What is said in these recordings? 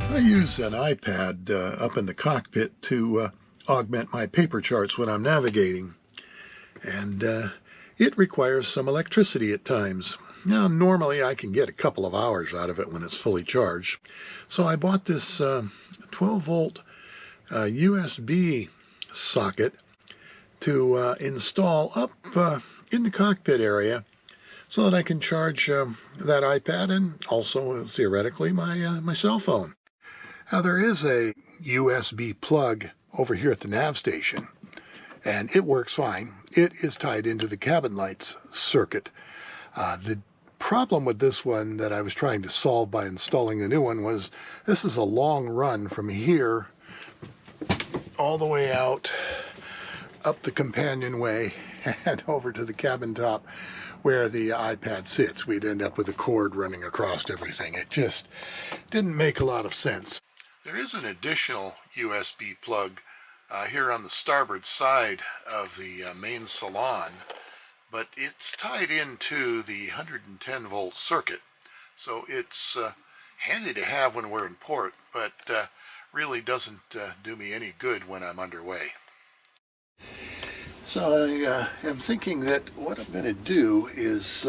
I use an iPad up in the cockpit to augment my paper charts when I'm navigating, and it requires some electricity at times. Now, normally I can get a couple of hours out of it when it's fully charged. So I bought this 12-volt USB socket to install up in the cockpit area so that I can charge that iPad and also theoretically my cell phone. Now, there is a USB plug over here at the nav station, and it works fine. It is tied into the cabin lights circuit. The problem with this one that I was trying to solve by installing the new one was this is a long run from here all the way out up the companionway and over to the cabin top where the iPad sits. We'd end up with a cord running across everything. It just didn't make a lot of sense. There is an additional USB plug here on the starboard side of the main salon, but it's tied into the 110 volt circuit, so it's handy to have when we're in port, but really doesn't do me any good when I'm underway. So I am thinking that what I'm going to do is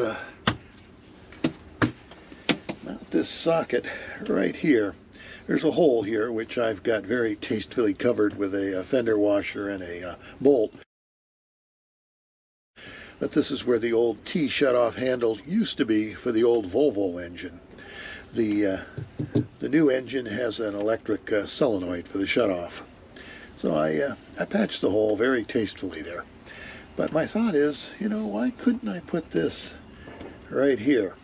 mount this socket right here. There's a hole here which I've got very tastefully covered with a fender washer and a bolt. But this is where the old T shutoff handle used to be for the old Volvo engine. The new engine has an electric solenoid for the shutoff. So I patched the hole very tastefully there. But my thought is, you know, why couldn't I put this right here?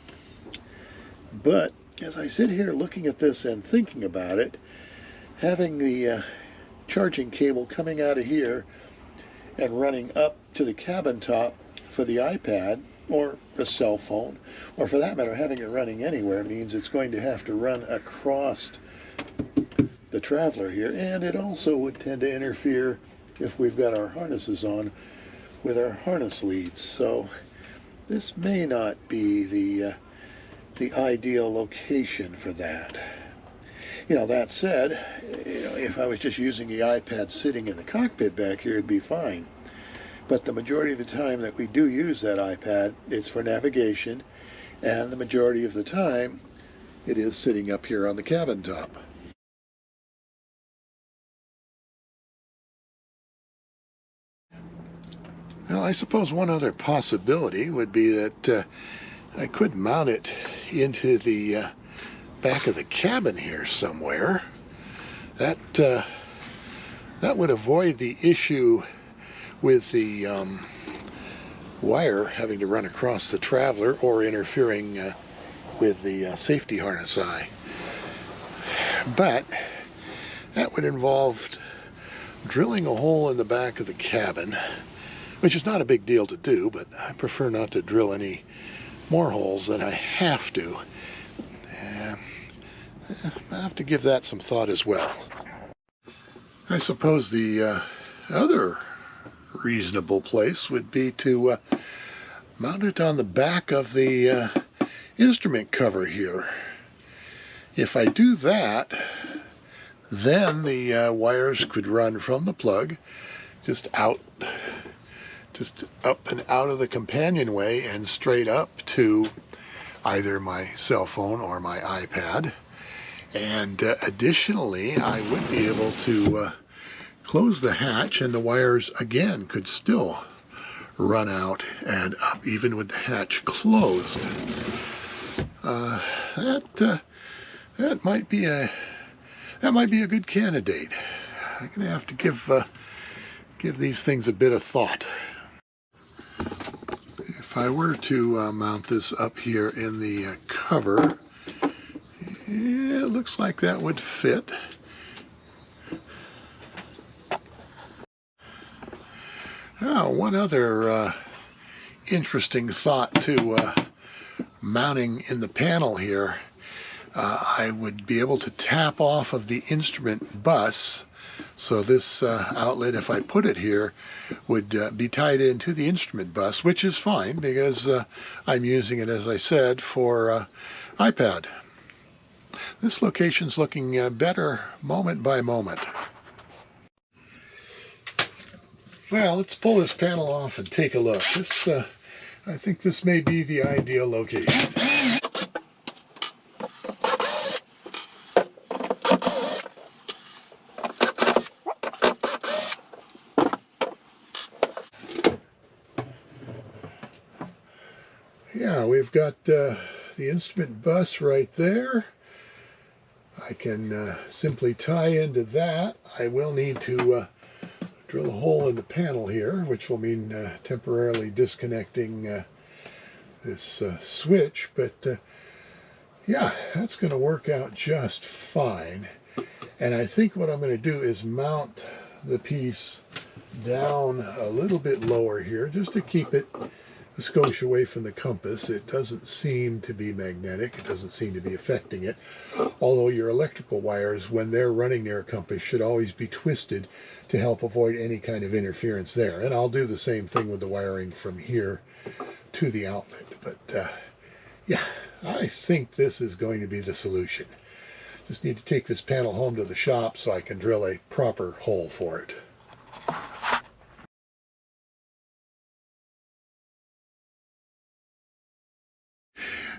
But as I sit here looking at this and thinking about it, having the charging cable coming out of here and running up to the cabin top for the iPad or the cell phone, or for that matter having it running anywhere, means it's going to have to run across the Traveler here, and it also would tend to interfere, if we've got our harnesses on, with our harness leads. So this may not be the ideal location for that. You know, that said, if I was just using the iPad sitting in the cockpit back here, it'd be fine. But the majority of the time that we do use that iPad, it's for navigation, and the majority of the time it is sitting up here on the cabin top. Well, I suppose one other possibility would be that I could mount it into the back of the cabin here somewhere. That would avoid the issue with the wire having to run across the Traveler or interfering with the safety harness eye. But that would involve drilling a hole in the back of the cabin, which is not a big deal to do, but I prefer not to drill any more holes than I have to. I'll have to give that some thought as well. I suppose the other reasonable place would be to mount it on the back of the instrument cover here. If I do that, then the wires could run from the plug just up and out of the companionway and straight up to either my cell phone or my iPad. And additionally, I would be able to close the hatch, and the wires again could still run out and up even with the hatch closed. That might be a good candidate. I'm gonna have to give these things a bit of thought. If I were to mount this up here in the cover, yeah, it looks like that would fit. Now, one other interesting thought to mounting in the panel here, I would be able to tap off of the instrument bus. So this outlet, if I put it here, would be tied into the instrument bus, which is fine because I'm using it, as I said, for iPad. This location's looking better moment by moment. Well, let's pull this panel off and take a look. I think this may be the ideal location. Yeah, we've got the instrument bus right there. I can simply tie into that. I will need to drill a hole in the panel here, which will mean temporarily disconnecting this switch, but yeah, that's going to work out just fine. And I think what I'm going to do is mount the piece down a little bit lower here, just to keep it a skosh away from the compass. It doesn't seem to be magnetic. It doesn't seem to be affecting it. Although your electrical wires, when they're running near a compass, should always be twisted to help avoid any kind of interference there. And I'll do the same thing with the wiring from here to the outlet. But yeah, I think this is going to be the solution. Just need to take this panel home to the shop so I can drill a proper hole for it.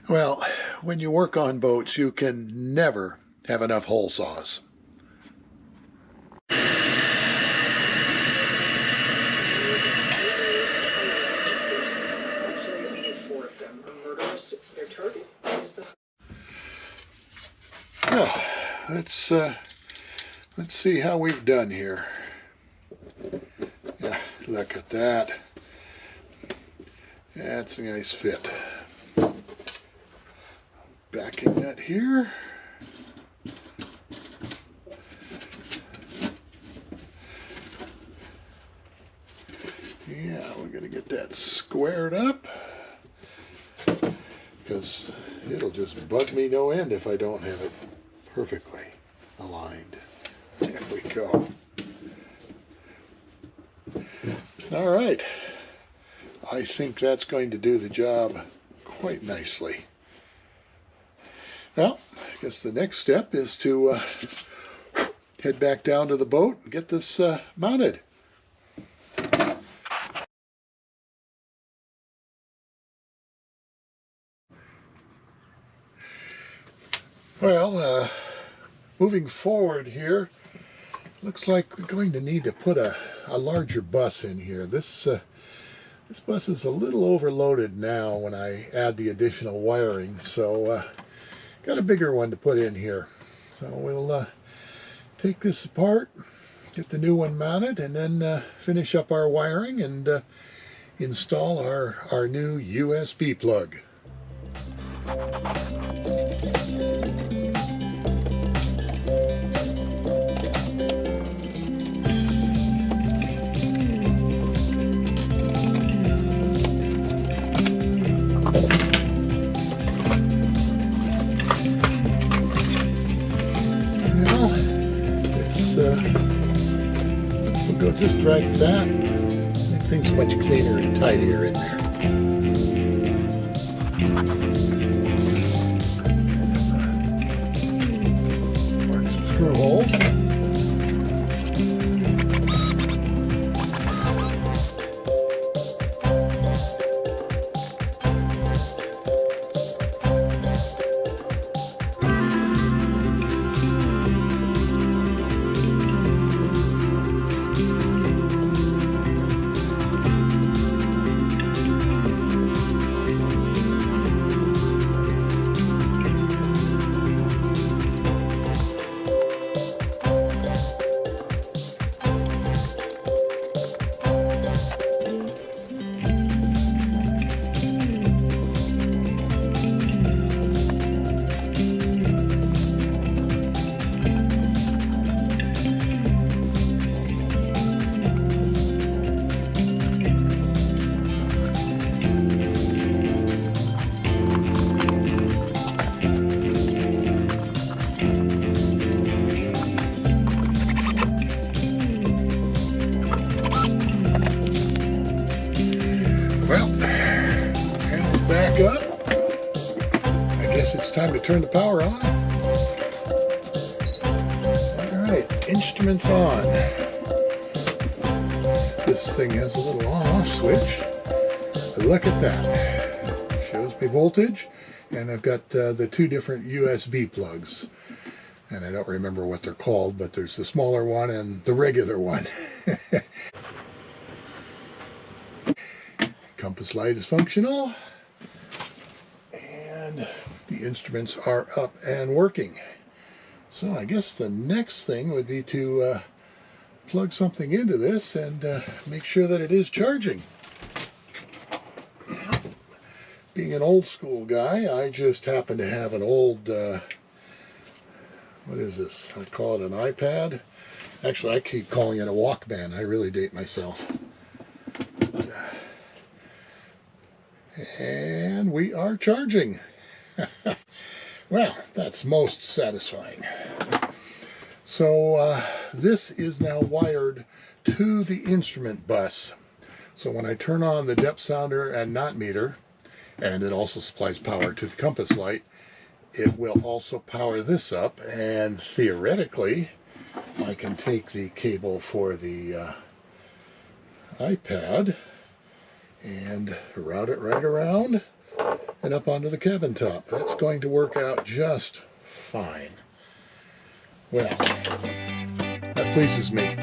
Well, when you work on boats, you can never have enough hole saws. Well, let's see how we've done here. Yeah, look at that. That's a nice fit. Backing that here. Yeah, we're going to get that squared up, because it'll just bug me no end if I don't have it perfectly aligned. There we go. All right. I think that's going to do the job quite nicely. Well, I guess the next step is to head back down to the boat and get this mounted. Well, moving forward here, looks like we're going to need to put a larger bus in here. This bus is a little overloaded now when I add the additional wiring, so got a bigger one to put in here. So we'll take this apart, get the new one mounted, and then finish up our wiring and install our new USB plug. We'll go just right that. Make things much cleaner and tidier in there. Mark some screw holes. Back up. I guess it's time to turn the power on. instruments on. This thing has a little on-off switch. Look at that. Shows me voltage, and I've got the two different USB plugs. And I don't remember what they're called, but there's the smaller one and the regular one. Compass light is functional, and the instruments are up and working. So I guess the next thing would be to plug something into this and make sure that it is charging. Being an old school guy, I just happen to have an old, what is this? I call it an iPad. Actually, I keep calling it a Walkman. I really date myself. And we are charging. Well, that's most satisfying. So this is now wired to the instrument bus. So when I turn on the depth sounder and knot meter, and it also supplies power to the compass light, it will also power this up, and theoretically I can take the cable for the iPad and route it right around and up onto the cabin top. That's going to work out just fine. Well, that pleases me.